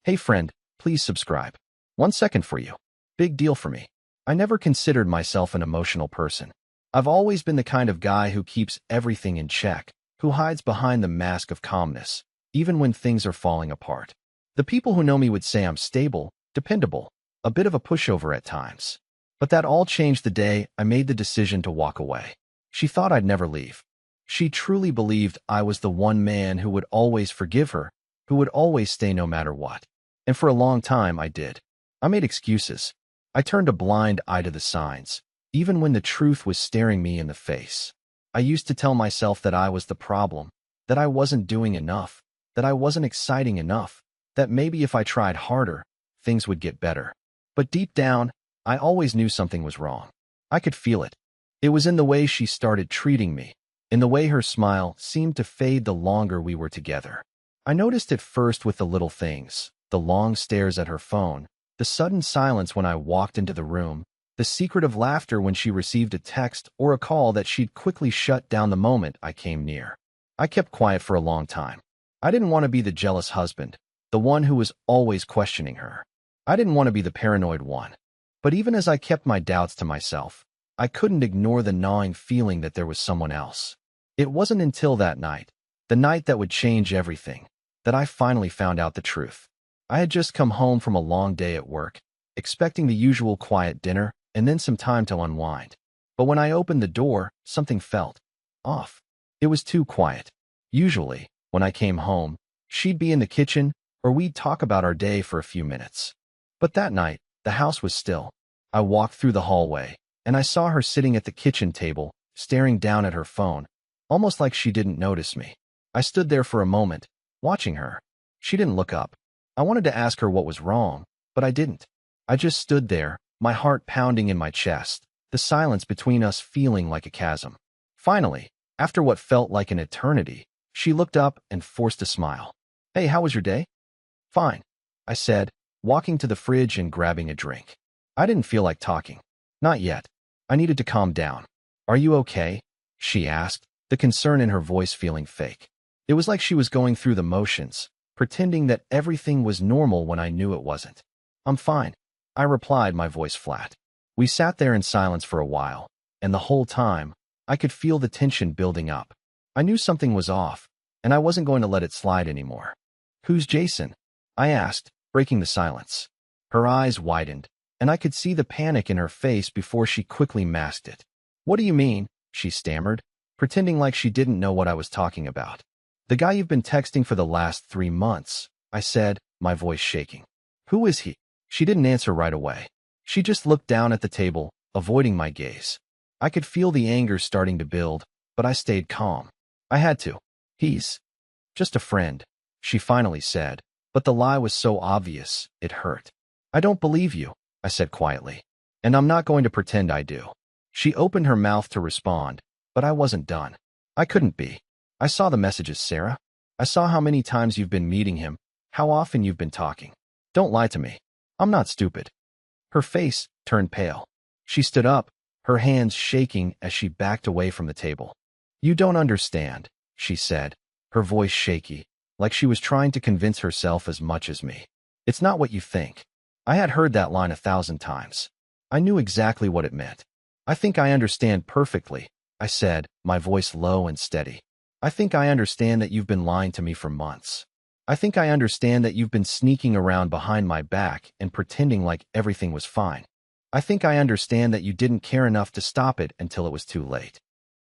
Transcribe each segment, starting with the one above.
Hey friend, please subscribe. 1 second for you. Big deal for me. I never considered myself an emotional person. I've always been the kind of guy who keeps everything in check, who hides behind the mask of calmness, even when things are falling apart. The people who know me would say I'm stable, dependable, a bit of a pushover at times. But that all changed the day I made the decision to walk away. She thought I'd never leave. She truly believed I was the one man who would always forgive her, who would always stay no matter what. And for a long time, I did. I made excuses. I turned a blind eye to the signs, even when the truth was staring me in the face. I used to tell myself that I was the problem, that I wasn't doing enough, that I wasn't exciting enough, that maybe if I tried harder, things would get better. But deep down, I always knew something was wrong. I could feel it. It was in the way she started treating me, in the way her smile seemed to fade the longer we were together. I noticed it first with the little things, the long stares at her phone, the sudden silence when I walked into the room, the secretive laughter when she received a text or a call that she'd quickly shut down the moment I came near. I kept quiet for a long time. I didn't want to be the jealous husband, the one who was always questioning her. I didn't want to be the paranoid one. But even as I kept my doubts to myself, I couldn't ignore the gnawing feeling that there was someone else. It wasn't until that night, the night that would change everything, that I finally found out the truth. I had just come home from a long day at work, expecting the usual quiet dinner and then some time to unwind. But when I opened the door, something felt off. It was too quiet. Usually, when I came home, she'd be in the kitchen or we'd talk about our day for a few minutes. But that night, the house was still. I walked through the hallway, and I saw her sitting at the kitchen table, staring down at her phone, almost like she didn't notice me. I stood there for a moment, watching her. She didn't look up. I wanted to ask her what was wrong, but I didn't. I just stood there, my heart pounding in my chest, the silence between us feeling like a chasm. Finally, after what felt like an eternity, she looked up and forced a smile. Hey, how was your day? Fine, I said, walking to the fridge and grabbing a drink. I didn't feel like talking. Not yet. I needed to calm down. Are you okay? She asked, the concern in her voice feeling fake. It was like she was going through the motions, pretending that everything was normal when I knew it wasn't. I'm fine, I replied, my voice flat. We sat there in silence for a while, and the whole time, I could feel the tension building up. I knew something was off, and I wasn't going to let it slide anymore. Who's Jason? I asked, breaking the silence. Her eyes widened, and I could see the panic in her face before she quickly masked it. What do you mean? She stammered, pretending like she didn't know what I was talking about. The guy you've been texting for the last 3 months, I said, my voice shaking. Who is he? She didn't answer right away. She just looked down at the table, avoiding my gaze. I could feel the anger starting to build, but I stayed calm. I had to. He's just a friend, she finally said, but the lie was so obvious, it hurt. I don't believe you, I said quietly, and I'm not going to pretend I do. She opened her mouth to respond, but I wasn't done. I couldn't be. I saw the messages, Sarah. I saw how many times you've been meeting him, how often you've been talking. Don't lie to me. I'm not stupid. Her face turned pale. She stood up, her hands shaking as she backed away from the table. You don't understand, she said, her voice shaky, like she was trying to convince herself as much as me. It's not what you think. I had heard that line 1,000 times. I knew exactly what it meant. I think I understand perfectly, I said, my voice low and steady. I think I understand that you've been lying to me for months. I think I understand that you've been sneaking around behind my back and pretending like everything was fine. I think I understand that you didn't care enough to stop it until it was too late.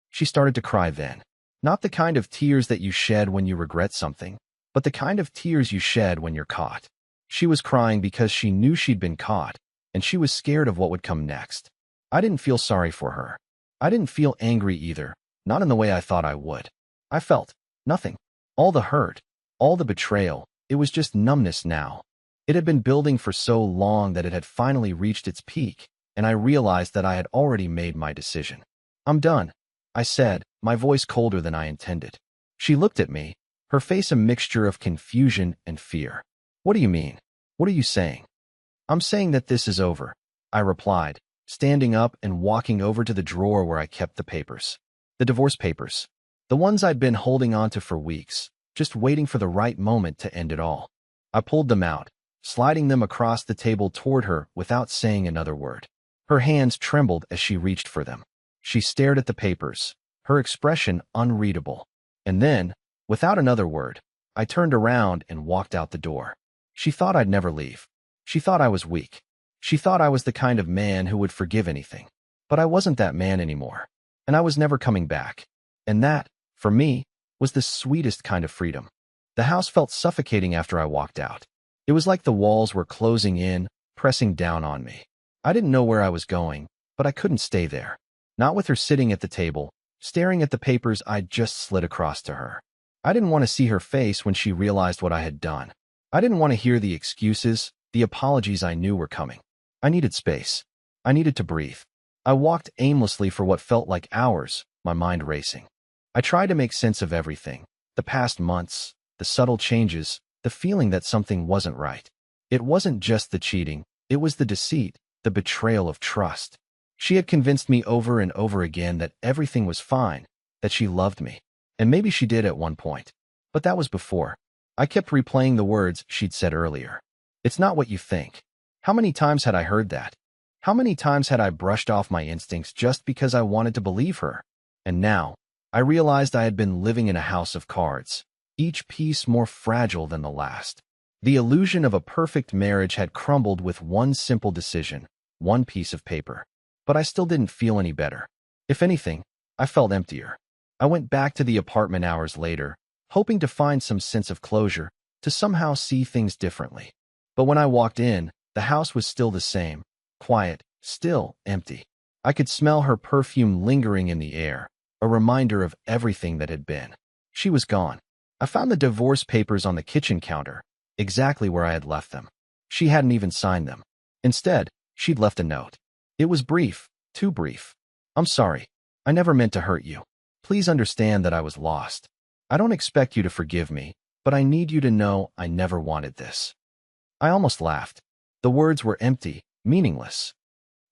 She started to cry then. Not the kind of tears that you shed when you regret something, but the kind of tears you shed when you're caught. She was crying because she knew she'd been caught, and she was scared of what would come next. I didn't feel sorry for her. I didn't feel angry either, not in the way I thought I would. I felt nothing. All the hurt, all the betrayal, it was just numbness now. It had been building for so long that it had finally reached its peak, and I realized that I had already made my decision. I'm done, I said, my voice colder than I intended. She looked at me, her face a mixture of confusion and fear. What do you mean? What are you saying? I'm saying that this is over, I replied, standing up and walking over to the drawer where I kept the papers. The divorce papers. The ones I'd been holding on to for weeks, just waiting for the right moment to end it all. I pulled them out, sliding them across the table toward her without saying another word. Her hands trembled as she reached for them. She stared at the papers, her expression unreadable. And then, without another word, I turned around and walked out the door. She thought I'd never leave. She thought I was weak. She thought I was the kind of man who would forgive anything. But I wasn't that man anymore. And I was never coming back. And that, for me, was the sweetest kind of freedom. The house felt suffocating after I walked out. It was like the walls were closing in, pressing down on me. I didn't know where I was going, but I couldn't stay there. Not with her sitting at the table, staring at the papers I'd just slid across to her. I didn't want to see her face when she realized what I had done. I didn't want to hear the excuses, the apologies I knew were coming. I needed space. I needed to breathe. I walked aimlessly for what felt like hours, my mind racing. I tried to make sense of everything. The past months, the subtle changes, the feeling that something wasn't right. It wasn't just the cheating, it was the deceit, the betrayal of trust. She had convinced me over and over again that everything was fine, that she loved me. And maybe she did at one point. But that was before. I kept replaying the words she'd said earlier. It's not what you think. How many times had I heard that? How many times had I brushed off my instincts just because I wanted to believe her? And now, I realized I had been living in a house of cards, each piece more fragile than the last. The illusion of a perfect marriage had crumbled with one simple decision, one piece of paper. But I still didn't feel any better. If anything, I felt emptier. I went back to the apartment hours later, hoping to find some sense of closure, to somehow see things differently. But when I walked in, the house was still the same, quiet, still empty. I could smell her perfume lingering in the air, a reminder of everything that had been. She was gone. I found the divorce papers on the kitchen counter, exactly where I had left them. She hadn't even signed them. Instead, she'd left a note. It was brief, too brief. I'm sorry. I never meant to hurt you. Please understand that I was lost. I don't expect you to forgive me, but I need you to know I never wanted this. I almost laughed. The words were empty, meaningless.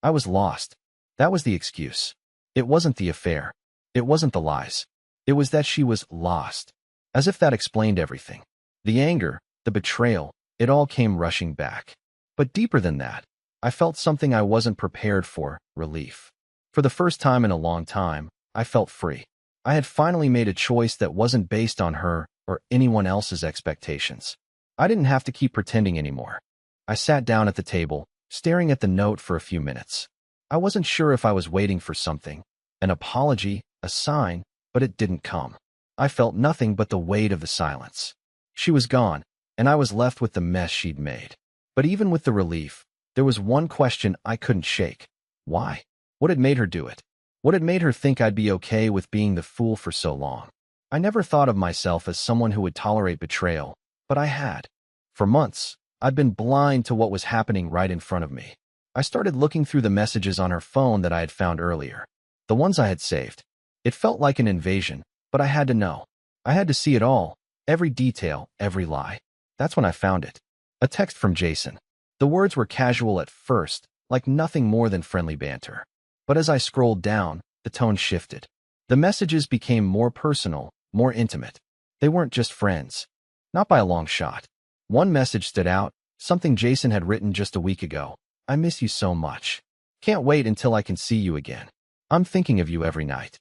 I was lost. That was the excuse. It wasn't the affair. It wasn't the lies. It was that she was lost. As if that explained everything. The anger, the betrayal, it all came rushing back. But deeper than that, I felt something I wasn't prepared for, relief. For the first time in a long time, I felt free. I had finally made a choice that wasn't based on her or anyone else's expectations. I didn't have to keep pretending anymore. I sat down at the table, staring at the note for a few minutes. I wasn't sure if I was waiting for something, an apology, a sign, but it didn't come. I felt nothing but the weight of the silence. She was gone, and I was left with the mess she'd made. But even with the relief, there was one question I couldn't shake. Why? What had made her do it? What had made her think I'd be okay with being the fool for so long? I never thought of myself as someone who would tolerate betrayal, but I had. For months, I'd been blind to what was happening right in front of me. I started looking through the messages on her phone that I had found earlier, the ones I had saved. It felt like an invasion, but I had to know. I had to see it all, every detail, every lie. That's when I found it. A text from Jason. The words were casual at first, like nothing more than friendly banter. But as I scrolled down, the tone shifted. The messages became more personal, more intimate. They weren't just friends. Not by a long shot. One message stood out, something Jason had written just a week ago. I miss you so much. Can't wait until I can see you again. I'm thinking of you every night.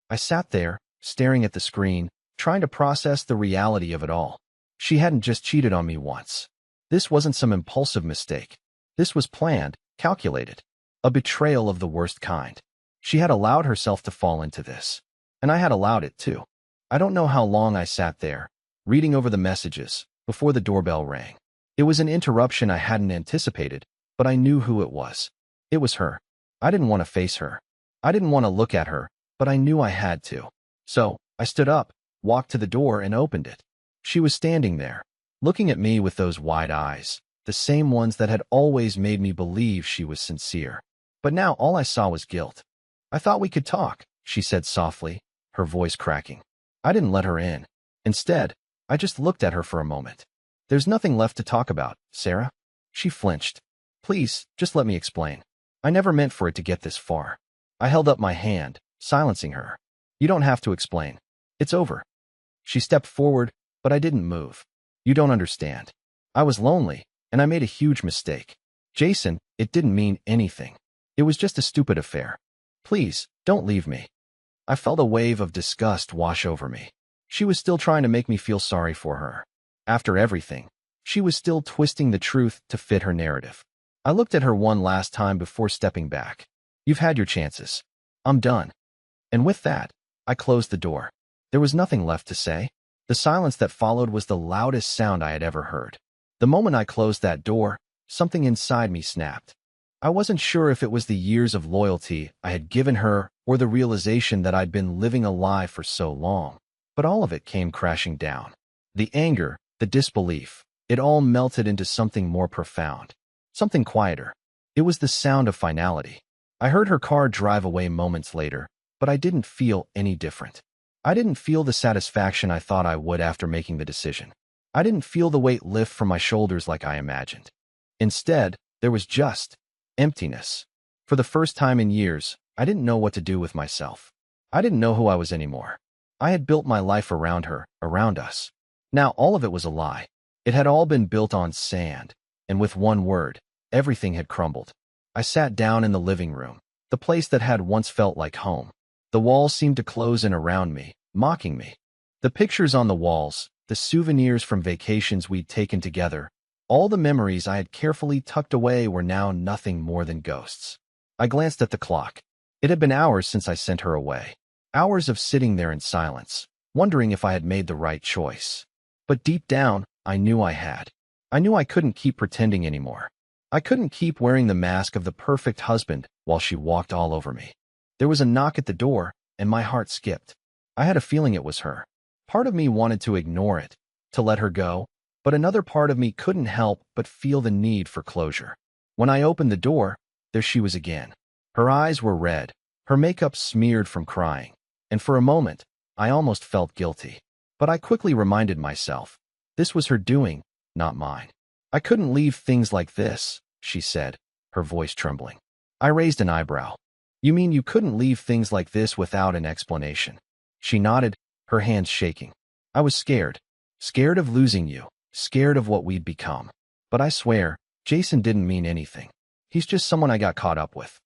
I sat there, staring at the screen, trying to process the reality of it all. She hadn't just cheated on me once. This wasn't some impulsive mistake. This was planned, calculated. A betrayal of the worst kind. She had allowed herself to fall into this. And I had allowed it too. I don't know how long I sat there, reading over the messages, before the doorbell rang. It was an interruption I hadn't anticipated, but I knew who it was. It was her. I didn't want to face her. I didn't want to look at her, but I knew I had to. So, I stood up, walked to the door and opened it. She was standing there, looking at me with those wide eyes, the same ones that had always made me believe she was sincere. But now all I saw was guilt. I thought we could talk, she said softly, her voice cracking. I didn't let her in. Instead, I just looked at her for a moment. There's nothing left to talk about, Sarah. She flinched. Please, just let me explain. I never meant for it to get this far. I held up my hand, silencing her. You don't have to explain. It's over. She stepped forward, but I didn't move. You don't understand. I was lonely, and I made a huge mistake. Jason, it didn't mean anything. It was just a stupid affair. Please, don't leave me. I felt a wave of disgust wash over me. She was still trying to make me feel sorry for her. After everything, she was still twisting the truth to fit her narrative. I looked at her one last time before stepping back. You've had your chances. I'm done. And with that, I closed the door. There was nothing left to say. The silence that followed was the loudest sound I had ever heard. The moment I closed that door, something inside me snapped. I wasn't sure if it was the years of loyalty I had given her or the realization that I'd been living a lie for so long. But all of it came crashing down. The anger, the disbelief, it all melted into something more profound. Something quieter. It was the sound of finality. I heard her car drive away moments later, but I didn't feel any different. I didn't feel the satisfaction I thought I would after making the decision. I didn't feel the weight lift from my shoulders like I imagined. Instead, there was just emptiness. For the first time in years, I didn't know what to do with myself. I didn't know who I was anymore. I had built my life around her, around us. Now all of it was a lie. It had all been built on sand, and with one word, everything had crumbled. I sat down in the living room, the place that had once felt like home. The walls seemed to close in around me, mocking me. The pictures on the walls, the souvenirs from vacations we'd taken together, all the memories I had carefully tucked away were now nothing more than ghosts. I glanced at the clock. It had been hours since I sent her away. Hours of sitting there in silence, wondering if I had made the right choice. But deep down, I knew I had. I knew I couldn't keep pretending anymore. I couldn't keep wearing the mask of the perfect husband while she walked all over me. There was a knock at the door, and my heart skipped. I had a feeling it was her. Part of me wanted to ignore it, to let her go, but another part of me couldn't help but feel the need for closure. When I opened the door, there she was again. Her eyes were red, her makeup smeared from crying, and for a moment, I almost felt guilty. But I quickly reminded myself, this was her doing, not mine. I couldn't leave things like this, she said, her voice trembling. I raised an eyebrow. You mean you couldn't leave things like this without an explanation? She nodded, her hands shaking. I was scared. Scared of losing you. Scared of what we'd become. But I swear, Jason didn't mean anything. He's just someone I got caught up with.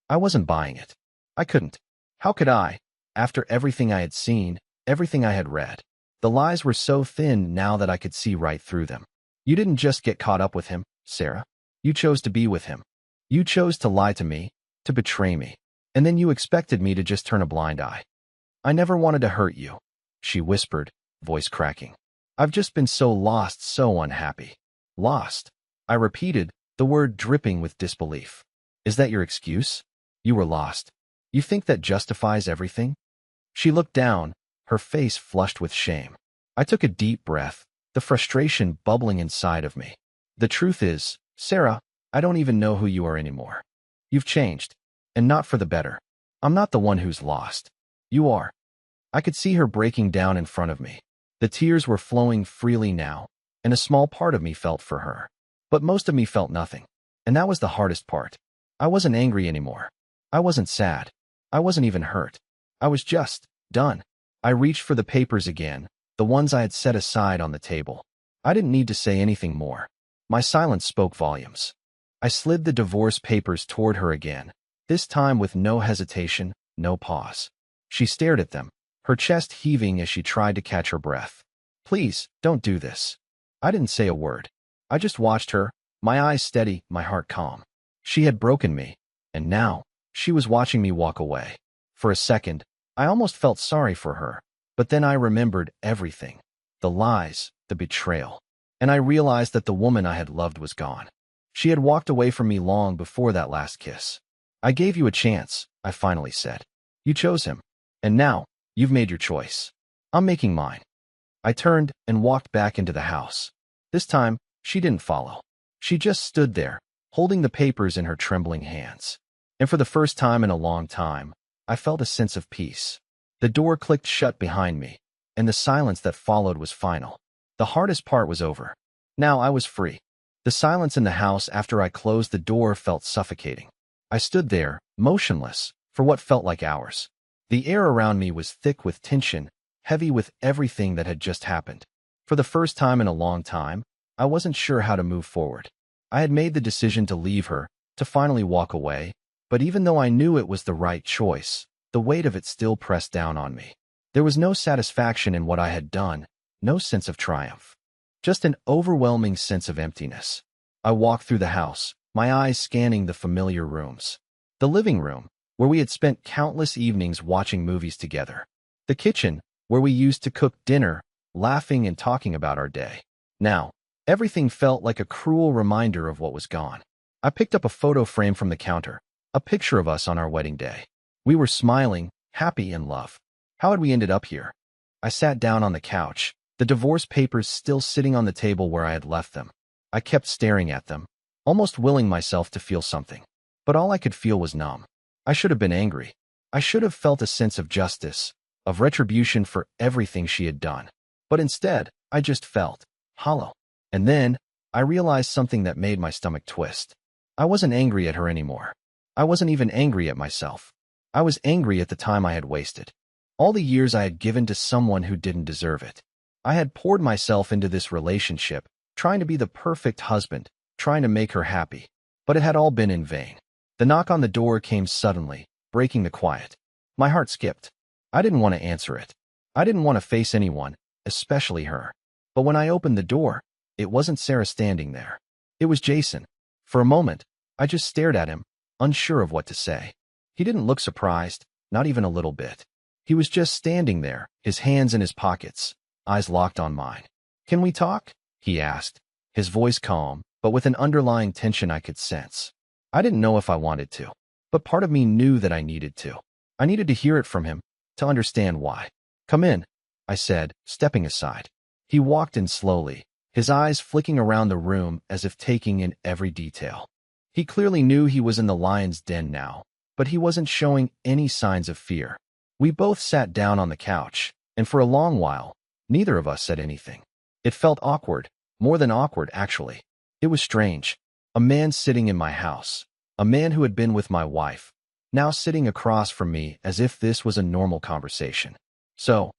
I wasn't buying it. I couldn't. How could I, after everything I had seen, everything I had read? The lies were so thin now that I could see right through them. You didn't just get caught up with him, Sarah. You chose to be with him. You chose to lie to me, to betray me, and then you expected me to just turn a blind eye. I never wanted to hurt you, she whispered, voice cracking. I've just been so lost, so unhappy. Lost. I repeated, the word dripping with disbelief. Is that your excuse? You were lost. You think that justifies everything? She looked down, her face flushed with shame. I took a deep breath, the frustration bubbling inside of me. The truth is, Sarah, I don't even know who you are anymore. You've changed, and not for the better. I'm not the one who's lost. You are. I could see her breaking down in front of me. The tears were flowing freely now, and a small part of me felt for her. But most of me felt nothing, and that was the hardest part. I wasn't angry anymore. I wasn't sad. I wasn't even hurt. I was just done. I reached for the papers again, the ones I had set aside on the table. I didn't need to say anything more. My silence spoke volumes. I slid the divorce papers toward her again, this time with no hesitation, no pause. She stared at them, her chest heaving as she tried to catch her breath. Please, don't do this. I didn't say a word. I just watched her, my eyes steady, my heart calm. She had broken me, and now, she was watching me walk away. For a second, I almost felt sorry for her, but then I remembered everything. The lies, the betrayal. And I realized that the woman I had loved was gone. She had walked away from me long before that last kiss. I gave you a chance, I finally said. You chose him. And now, you've made your choice. I'm making mine. I turned and walked back into the house. This time, she didn't follow. She just stood there, holding the papers in her trembling hands. And for the first time in a long time, I felt a sense of peace. The door clicked shut behind me, and the silence that followed was final. The hardest part was over. Now I was free. The silence in the house after I closed the door felt suffocating. I stood there, motionless, for what felt like hours. The air around me was thick with tension, heavy with everything that had just happened. For the first time in a long time, I wasn't sure how to move forward. I had made the decision to leave her, to finally walk away, but even though I knew it was the right choice, the weight of it still pressed down on me. There was no satisfaction in what I had done, no sense of triumph. Just an overwhelming sense of emptiness. I walked through the house, my eyes scanning the familiar rooms. The living room, where we had spent countless evenings watching movies together. The kitchen, where we used to cook dinner, laughing and talking about our day. Now, everything felt like a cruel reminder of what was gone. I picked up a photo frame from the counter, a picture of us on our wedding day. We were smiling, happy in love. How had we ended up here? I sat down on the couch, the divorce papers still sitting on the table where I had left them. I kept staring at them, almost willing myself to feel something. But all I could feel was numb. I should have been angry. I should have felt a sense of justice, of retribution for everything she had done. But instead, I just felt hollow. And then, I realized something that made my stomach twist. I wasn't angry at her anymore. I wasn't even angry at myself. I was angry at the time I had wasted. All the years I had given to someone who didn't deserve it. I had poured myself into this relationship, trying to be the perfect husband, trying to make her happy. But it had all been in vain. The knock on the door came suddenly, breaking the quiet. My heart skipped. I didn't want to answer it. I didn't want to face anyone, especially her. But when I opened the door, it wasn't Sarah standing there. It was Jason. For a moment, I just stared at him, unsure of what to say. He didn't look surprised, not even a little bit. He was just standing there, his hands in his pockets, eyes locked on mine. "Can we talk?" he asked, his voice calm, but with an underlying tension I could sense. I didn't know if I wanted to, but part of me knew that I needed to. I needed to hear it from him, to understand why. "Come in," I said, stepping aside. He walked in slowly, his eyes flicking around the room as if taking in every detail. He clearly knew he was in the lion's den now, but he wasn't showing any signs of fear. We both sat down on the couch, and for a long while, neither of us said anything. It felt awkward, more than awkward, actually. It was strange. A man sitting in my house, a man who had been with my wife, now sitting across from me as if this was a normal conversation. "So,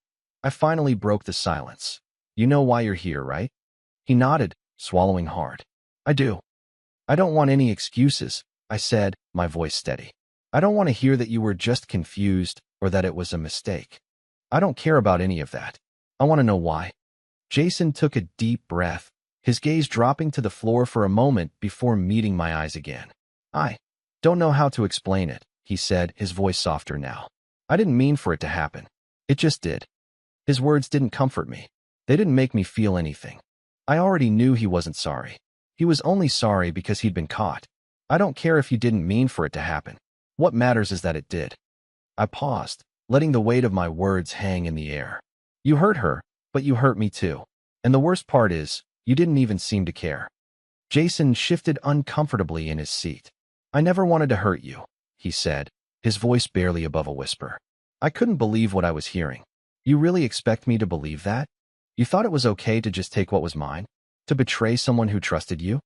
I finally broke the silence. You know why you're here, right?" He nodded, swallowing hard. "I do." "I don't want any excuses," I said, my voice steady. "I don't want to hear that you were just confused or that it was a mistake. I don't care about any of that. I want to know why." Jason took a deep breath, his gaze dropping to the floor for a moment before meeting my eyes again. "I don't know how to explain it," he said, his voice softer now. "I didn't mean for it to happen. It just did." His words didn't comfort me. They didn't make me feel anything. I already knew he wasn't sorry. He was only sorry because he'd been caught. I don't care if you didn't mean for it to happen. What matters is that it did. I paused, letting the weight of my words hang in the air. "You hurt her, but you hurt me too. And the worst part is, you didn't even seem to care." Jason shifted uncomfortably in his seat. "I never wanted to hurt you," he said, his voice barely above a whisper. I couldn't believe what I was hearing. "You really expect me to believe that? You thought it was okay to just take what was mine? To betray someone who trusted you?"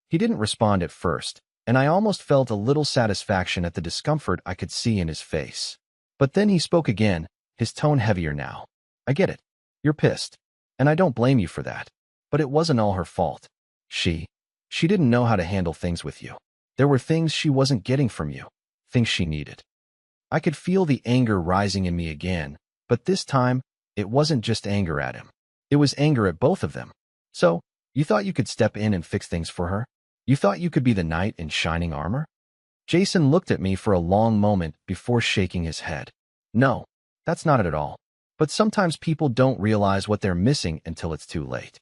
He didn't respond at first, and I almost felt a little satisfaction at the discomfort I could see in his face. But then he spoke again, his tone heavier now. "I get it. You're pissed. And I don't blame you for that. But it wasn't all her fault. She didn't know how to handle things with you. There were things she wasn't getting from you, things she needed." I could feel the anger rising in me again, but this time, it wasn't just anger at him. It was anger at both of them. "So, you thought you could step in and fix things for her? You thought you could be the knight in shining armor?" Jason looked at me for a long moment before shaking his head. "No, that's not it at all. But sometimes people don't realize what they're missing until it's too late."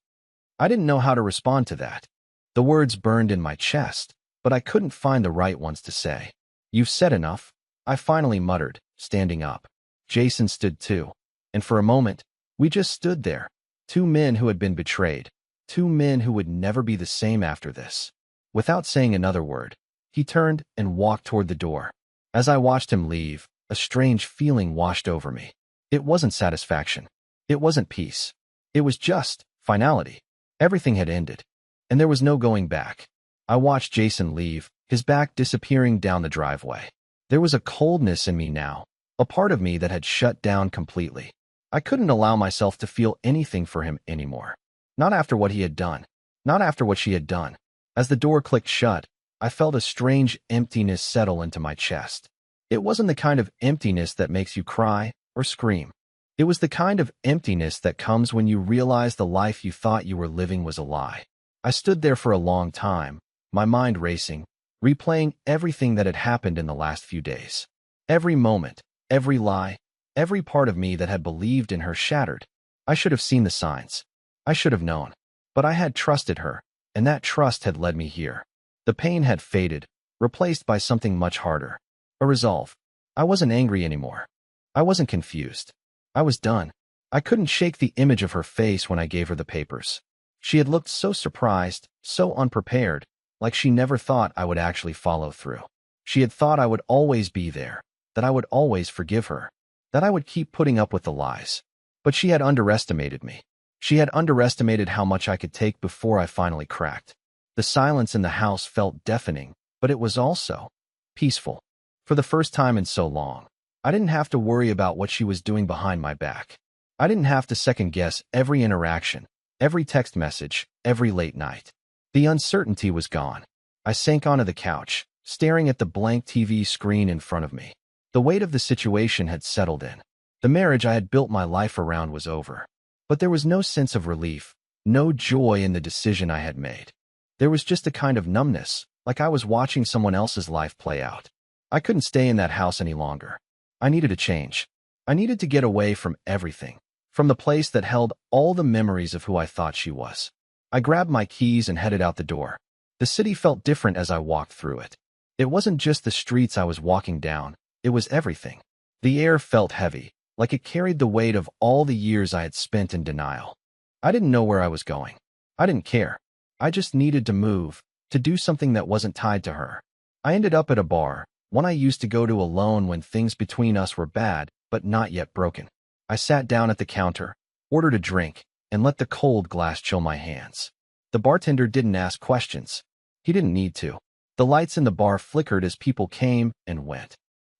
I didn't know how to respond to that. The words burned in my chest, but I couldn't find the right ones to say. "You've said enough," I finally muttered, standing up. Jason stood too, and for a moment, we just stood there. Two men who had been betrayed. Two men who would never be the same after this. Without saying another word, he turned and walked toward the door. As I watched him leave, a strange feeling washed over me. It wasn't satisfaction. It wasn't peace. It was just finality. Everything had ended, and there was no going back. I watched Jason leave, his back disappearing down the driveway. There was a coldness in me now, a part of me that had shut down completely. I couldn't allow myself to feel anything for him anymore. Not after what he had done. Not after what she had done. As the door clicked shut, I felt a strange emptiness settle into my chest. It wasn't the kind of emptiness that makes you cry or scream. It was the kind of emptiness that comes when you realize the life you thought you were living was a lie. I stood there for a long time, my mind racing, replaying everything that had happened in the last few days. Every moment, every lie, every part of me that had believed in her shattered. I should have seen the signs. I should have known. But I had trusted her, and that trust had led me here. The pain had faded, replaced by something much harder. A resolve. I wasn't angry anymore. I wasn't confused. I was done. I couldn't shake the image of her face when I gave her the papers. She had looked so surprised, so unprepared, like she never thought I would actually follow through. She had thought I would always be there, that I would always forgive her, that I would keep putting up with the lies. But she had underestimated me. She had underestimated how much I could take before I finally cracked. The silence in the house felt deafening, but it was also peaceful. For the first time in so long, I didn't have to worry about what she was doing behind my back. I didn't have to second-guess every interaction, every text message, every late night. The uncertainty was gone. I sank onto the couch, staring at the blank TV screen in front of me. The weight of the situation had settled in. The marriage I had built my life around was over. But there was no sense of relief, no joy in the decision I had made. There was just a kind of numbness, like I was watching someone else's life play out. I couldn't stay in that house any longer. I needed a change. I needed to get away from everything, from the place that held all the memories of who I thought she was. I grabbed my keys and headed out the door. The city felt different as I walked through it. It wasn't just the streets I was walking down, it was everything. The air felt heavy, like it carried the weight of all the years I had spent in denial. I didn't know where I was going. I didn't care. I just needed to move, to do something that wasn't tied to her. I ended up at a bar, one I used to go to alone when things between us were bad, but not yet broken. I sat down at the counter, ordered a drink, and let the cold glass chill my hands. The bartender didn't ask questions. He didn't need to. The lights in the bar flickered as people came and went.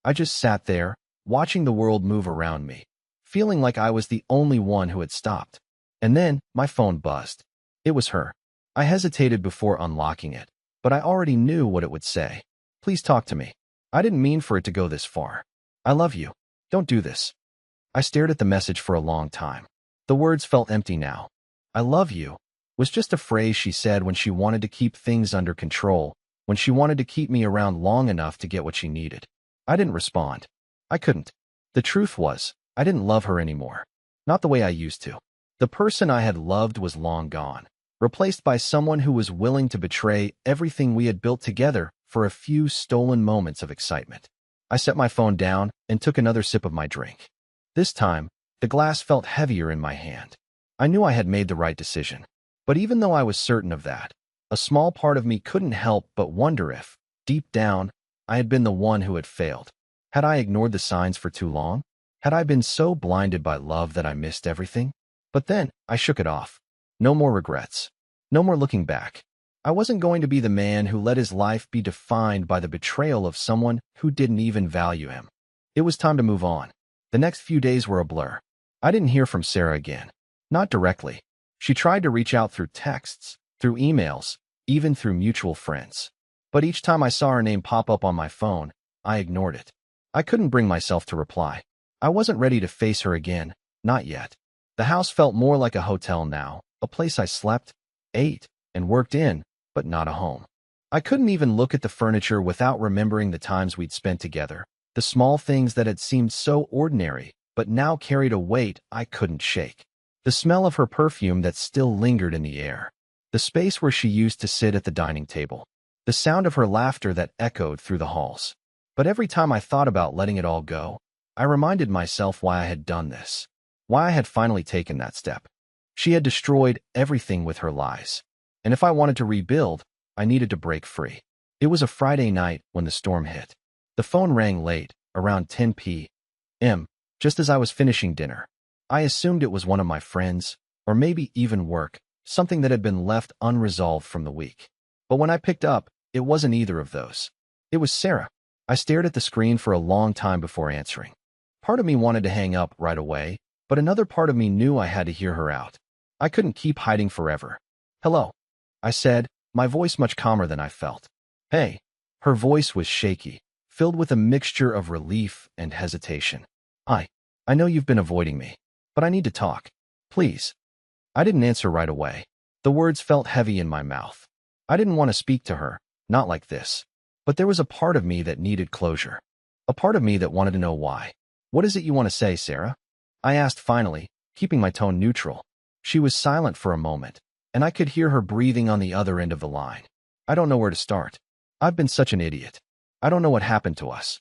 I just sat there, watching the world move around me, feeling like I was the only one who had stopped. And then my phone buzzed. It was her. I hesitated before unlocking it, but I already knew what it would say. Please talk to me. I didn't mean for it to go this far. I love you. Don't do this. I stared at the message for a long time. The words felt empty now. I love you was just a phrase she said when she wanted to keep things under control, when she wanted to keep me around long enough to get what she needed. I didn't respond. I couldn't. The truth was, I didn't love her anymore. Not the way I used to. The person I had loved was long gone, replaced by someone who was willing to betray everything we had built together for a few stolen moments of excitement. I set my phone down and took another sip of my drink. This time, the glass felt heavier in my hand. I knew I had made the right decision. But even though I was certain of that, a small part of me couldn't help but wonder if, deep down, I had been the one who had failed. Had I ignored the signs for too long? Had I been so blinded by love that I missed everything? But then, I shook it off. No more regrets. No more looking back. I wasn't going to be the man who let his life be defined by the betrayal of someone who didn't even value him. It was time to move on. The next few days were a blur. I didn't hear from Sarah again. Not directly. She tried to reach out through texts, through emails, even through mutual friends. But each time I saw her name pop up on my phone, I ignored it. I couldn't bring myself to reply. I wasn't ready to face her again, not yet. The house felt more like a hotel now, a place I slept, ate, and worked in, but not a home. I couldn't even look at the furniture without remembering the times we'd spent together, the small things that had seemed so ordinary, but now carried a weight I couldn't shake. The smell of her perfume that still lingered in the air. The space where she used to sit at the dining table. The sound of her laughter that echoed through the halls. But every time I thought about letting it all go, I reminded myself why I had done this. Why I had finally taken that step. She had destroyed everything with her lies. And if I wanted to rebuild, I needed to break free. It was a Friday night when the storm hit. The phone rang late, around 10 p.m., just as I was finishing dinner. I assumed it was one of my friends, or maybe even work, something that had been left unresolved from the week. But when I picked up, it wasn't either of those. It was Sarah. I stared at the screen for a long time before answering. Part of me wanted to hang up right away, but another part of me knew I had to hear her out. I couldn't keep hiding forever. Hello. I said, my voice much calmer than I felt. Hey. Her voice was shaky, filled with a mixture of relief and hesitation. I know you've been avoiding me, but I need to talk. Please. I didn't answer right away. The words felt heavy in my mouth. I didn't want to speak to her, not like this. But there was a part of me that needed closure. A part of me that wanted to know why. What is it you want to say, Sarah? I asked finally, keeping my tone neutral. She was silent for a moment, and I could hear her breathing on the other end of the line. I don't know where to start. I've been such an idiot. I don't know what happened to us.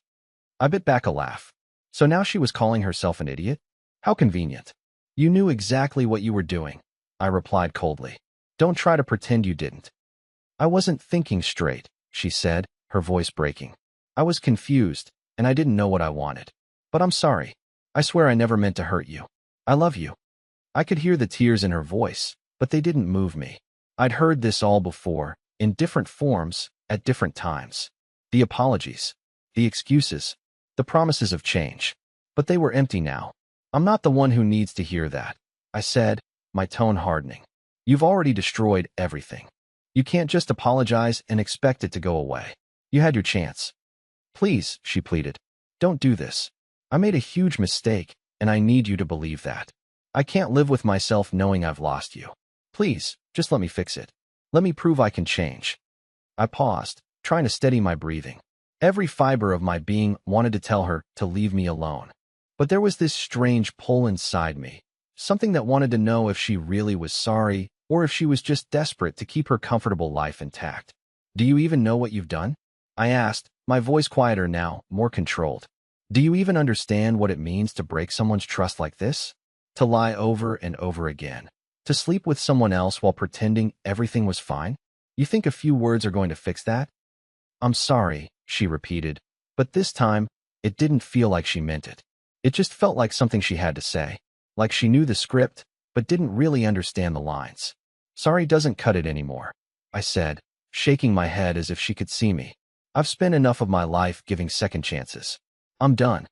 I bit back a laugh. So now she was calling herself an idiot? How convenient. You knew exactly what you were doing, I replied coldly. Don't try to pretend you didn't. I wasn't thinking straight, she said, her voice breaking. I was confused, and I didn't know what I wanted. But I'm sorry. I swear I never meant to hurt you. I love you. I could hear the tears in her voice, but they didn't move me. I'd heard this all before, in different forms, at different times. The apologies, the excuses, the promises of change. But they were empty now. I'm not the one who needs to hear that, I said, my tone hardening. You've already destroyed everything. You can't just apologize and expect it to go away. You had your chance. Please, she pleaded. Don't do this. I made a huge mistake, and I need you to believe that. I can't live with myself knowing I've lost you. Please, just let me fix it. Let me prove I can change. I paused, trying to steady my breathing. Every fiber of my being wanted to tell her to leave me alone. But there was this strange pull inside me, something that wanted to know if she really was sorry or if she was just desperate to keep her comfortable life intact. Do you even know what you've done? I asked, my voice quieter now, more controlled. Do you even understand what it means to break someone's trust like this? To lie over and over again? To sleep with someone else while pretending everything was fine? You think a few words are going to fix that? I'm sorry, she repeated, but this time, it didn't feel like she meant it. It just felt like something she had to say, like she knew the script, but didn't really understand the lines. Sorry doesn't cut it anymore, I said, shaking my head as if she could see me. I've spent enough of my life giving second chances. I'm done.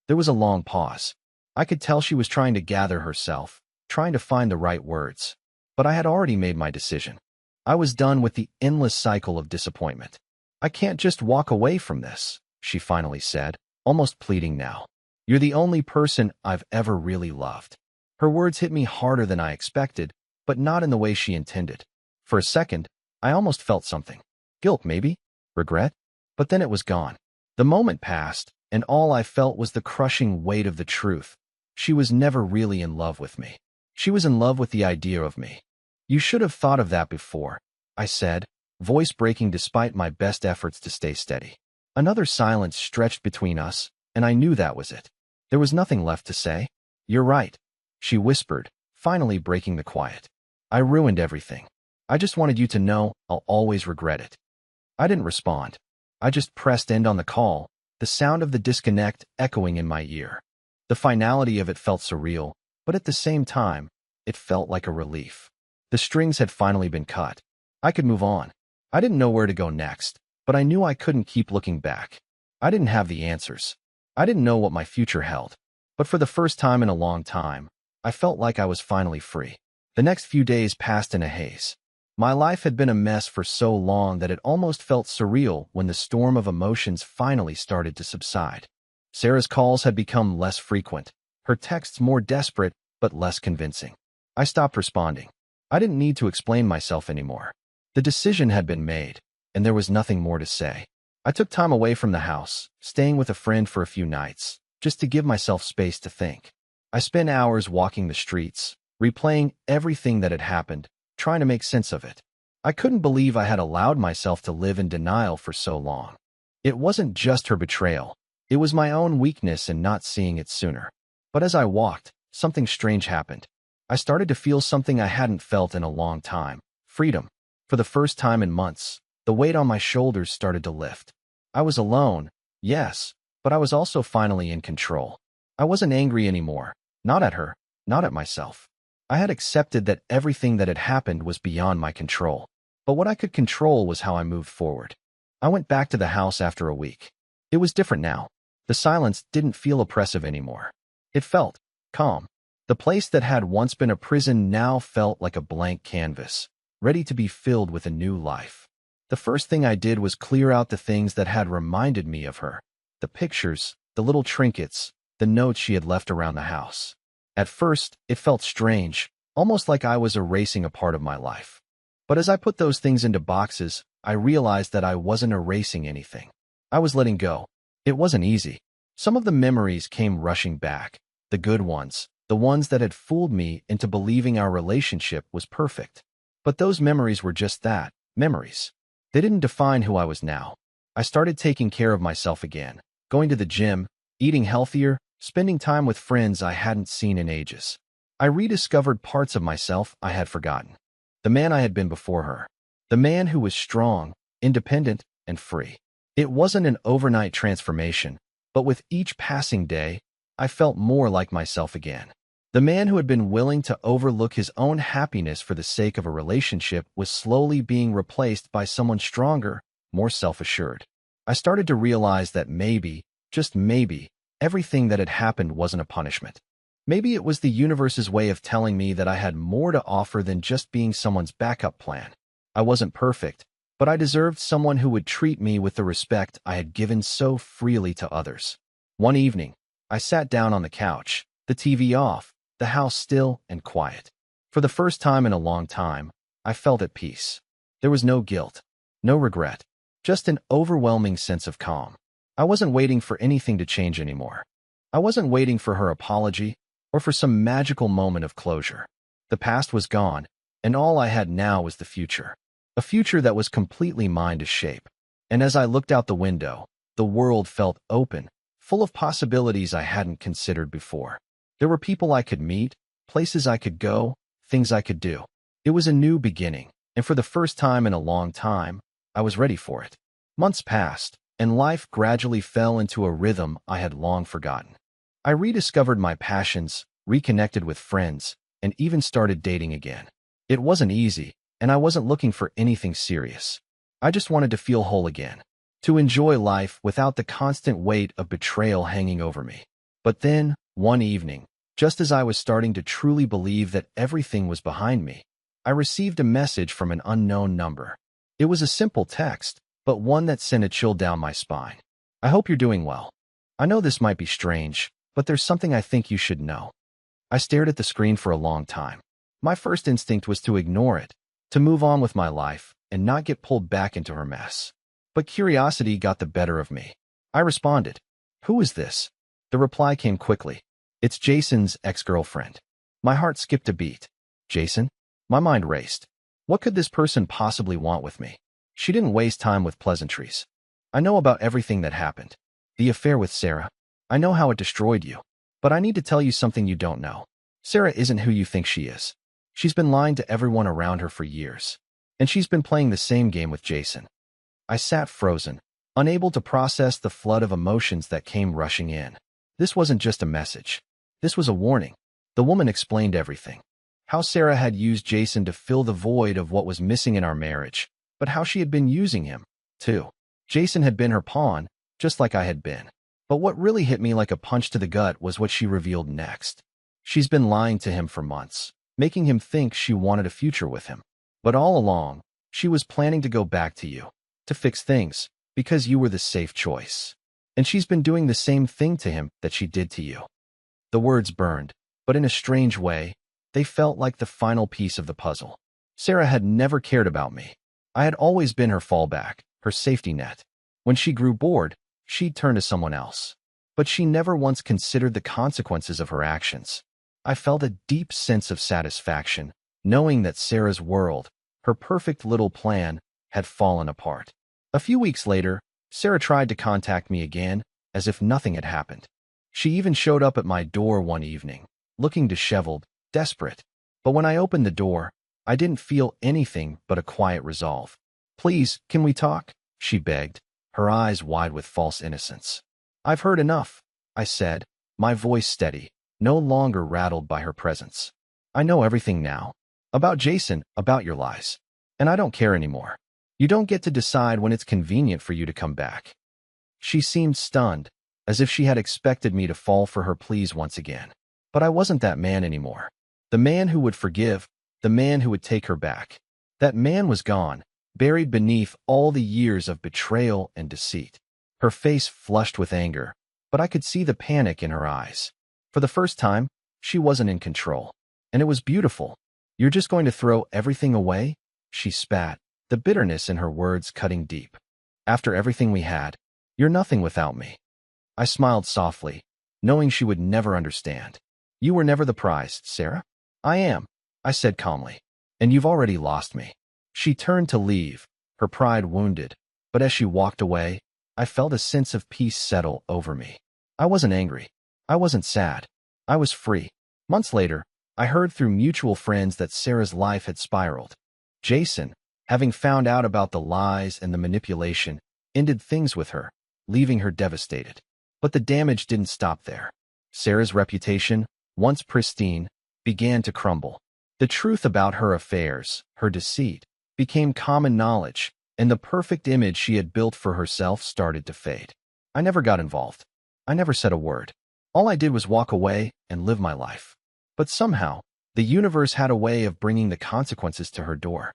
There was a long pause. I could tell she was trying to gather herself, trying to find the right words. But I had already made my decision. I was done with the endless cycle of disappointment. I can't just walk away from this, she finally said, almost pleading now. You're the only person I've ever really loved. Her words hit me harder than I expected, but not in the way she intended. For a second, I almost felt something. Guilt, maybe? Regret? But then it was gone. The moment passed, and all I felt was the crushing weight of the truth. She was never really in love with me. She was in love with the idea of me. You should have thought of that before, I said, voice breaking despite my best efforts to stay steady. Another silence stretched between us, and I knew that was it. There was nothing left to say. You're right, she whispered, finally breaking the quiet. I ruined everything. I just wanted you to know I'll always regret it. I didn't respond. I just pressed end on the call, the sound of the disconnect echoing in my ear. The finality of it felt surreal, but at the same time, it felt like a relief. The strings had finally been cut. I could move on. I didn't know where to go next, but I knew I couldn't keep looking back. I didn't have the answers. I didn't know what my future held. But for the first time in a long time, I felt like I was finally free. The next few days passed in a haze. My life had been a mess for so long that it almost felt surreal when the storm of emotions finally started to subside. Sarah's calls had become less frequent, her texts more desperate but less convincing. I stopped responding. I didn't need to explain myself anymore. The decision had been made, and there was nothing more to say. I took time away from the house, staying with a friend for a few nights, just to give myself space to think. I spent hours walking the streets, replaying everything that had happened, trying to make sense of it. I couldn't believe I had allowed myself to live in denial for so long. It wasn't just her betrayal. It was my own weakness in not seeing it sooner. But as I walked, something strange happened. I started to feel something I hadn't felt in a long time. Freedom. For the first time in months, the weight on my shoulders started to lift. I was alone, yes, but I was also finally in control. I wasn't angry anymore. Not at her, not at myself. I had accepted that everything that had happened was beyond my control. But what I could control was how I moved forward. I went back to the house after a week. It was different now. The silence didn't feel oppressive anymore. It felt calm. The place that had once been a prison now felt like a blank canvas. ready to be filled with a new life. The first thing I did was clear out the things that had reminded me of her. The pictures, the little trinkets, the notes she had left around the house. At first, it felt strange, almost like I was erasing a part of my life. But as I put those things into boxes, I realized that I wasn't erasing anything. I was letting go. It wasn't easy. Some of the memories came rushing back, the good ones, the ones that had fooled me into believing our relationship was perfect. But those memories were just that, memories. They didn't define who I was now. I started taking care of myself again, going to the gym, eating healthier, spending time with friends I hadn't seen in ages. I rediscovered parts of myself I had forgotten. The man I had been before her. The man who was strong, independent, and free. It wasn't an overnight transformation, but with each passing day, I felt more like myself again. The man who had been willing to overlook his own happiness for the sake of a relationship was slowly being replaced by someone stronger, more self-assured. I started to realize that maybe, just maybe, everything that had happened wasn't a punishment. Maybe it was the universe's way of telling me that I had more to offer than just being someone's backup plan. I wasn't perfect, but I deserved someone who would treat me with the respect I had given so freely to others. One evening, I sat down on the couch, the TV off, the house still and quiet. For the first time in a long time, I felt at peace. There was no guilt, no regret, just an overwhelming sense of calm. I wasn't waiting for anything to change anymore. I wasn't waiting for her apology or for some magical moment of closure. The past was gone, and all I had now was the future. A future that was completely mine to shape. And as I looked out the window, the world felt open, full of possibilities I hadn't considered before. There were people I could meet, places I could go, things I could do. It was a new beginning, and for the first time in a long time, I was ready for it. Months passed, and life gradually fell into a rhythm I had long forgotten. I rediscovered my passions, reconnected with friends, and even started dating again. It wasn't easy, and I wasn't looking for anything serious. I just wanted to feel whole again, to enjoy life without the constant weight of betrayal hanging over me. But then, one evening, just as I was starting to truly believe that everything was behind me, I received a message from an unknown number. It was a simple text, but one that sent a chill down my spine. I hope you're doing well. I know this might be strange, but there's something I think you should know. I stared at the screen for a long time. My first instinct was to ignore it, to move on with my life and not get pulled back into her mess. But curiosity got the better of me. I responded, "Who is this?" The reply came quickly. "It's Jason's ex-girlfriend." My heart skipped a beat. Jason? My mind raced. What could this person possibly want with me? She didn't waste time with pleasantries. I know about everything that happened. The affair with Sarah. I know how it destroyed you. But I need to tell you something you don't know. Sarah isn't who you think she is. She's been lying to everyone around her for years. And she's been playing the same game with Jason. I sat frozen, unable to process the flood of emotions that came rushing in. This wasn't just a message. This was a warning. The woman explained everything. How Sarah had used Jason to fill the void of what was missing in our marriage, but how she had been using him, too. Jason had been her pawn, just like I had been. But what really hit me like a punch to the gut was what she revealed next. She's been lying to him for months, making him think she wanted a future with him. But all along, she was planning to go back to you, to fix things, because you were the safe choice. And she's been doing the same thing to him that she did to you. The words burned, but in a strange way, they felt like the final piece of the puzzle. Sarah had never cared about me. I had always been her fallback, her safety net. When she grew bored, she'd turn to someone else. But she never once considered the consequences of her actions. I felt a deep sense of satisfaction, knowing that Sarah's world, her perfect little plan, had fallen apart. A few weeks later, Sarah tried to contact me again, as if nothing had happened. She even showed up at my door one evening, looking disheveled, desperate. But when I opened the door, I didn't feel anything but a quiet resolve. "Please, can we talk?" she begged, her eyes wide with false innocence. "I've heard enough," I said, my voice steady, no longer rattled by her presence. "I know everything now. About Jason, about your lies. And I don't care anymore. You don't get to decide when it's convenient for you to come back." She seemed stunned, as if she had expected me to fall for her pleas once again. But I wasn't that man anymore. The man who would forgive, the man who would take her back. That man was gone, buried beneath all the years of betrayal and deceit. Her face flushed with anger, but I could see the panic in her eyes. For the first time, she wasn't in control. And it was beautiful. "You're just going to throw everything away?" She spat, the bitterness in her words cutting deep. "After everything we had, you're nothing without me." I smiled softly, knowing she would never understand. "You were never the prize, Sarah." "I am," I said calmly. "And you've already lost me." She turned to leave, her pride wounded, but as she walked away, I felt a sense of peace settle over me. I wasn't angry. I wasn't sad. I was free. Months later, I heard through mutual friends that Sarah's life had spiraled. Jason, having found out about the lies and the manipulation, ended things with her, leaving her devastated. But the damage didn't stop there. Sarah's reputation, once pristine, began to crumble. The truth about her affairs, her deceit, became common knowledge, and the perfect image she had built for herself started to fade. I never got involved. I never said a word. All I did was walk away and live my life. But somehow, the universe had a way of bringing the consequences to her door.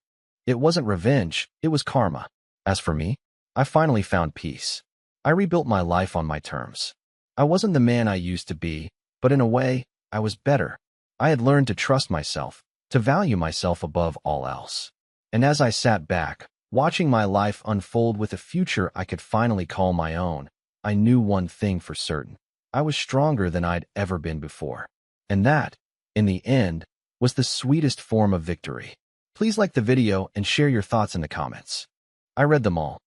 It wasn't revenge, it was karma. As for me, I finally found peace. I rebuilt my life on my terms. I wasn't the man I used to be, but in a way, I was better. I had learned to trust myself, to value myself above all else. And as I sat back, watching my life unfold with a future I could finally call my own, I knew one thing for certain. I was stronger than I'd ever been before. And that, in the end, was the sweetest form of victory. Please like the video and share your thoughts in the comments. I read them all.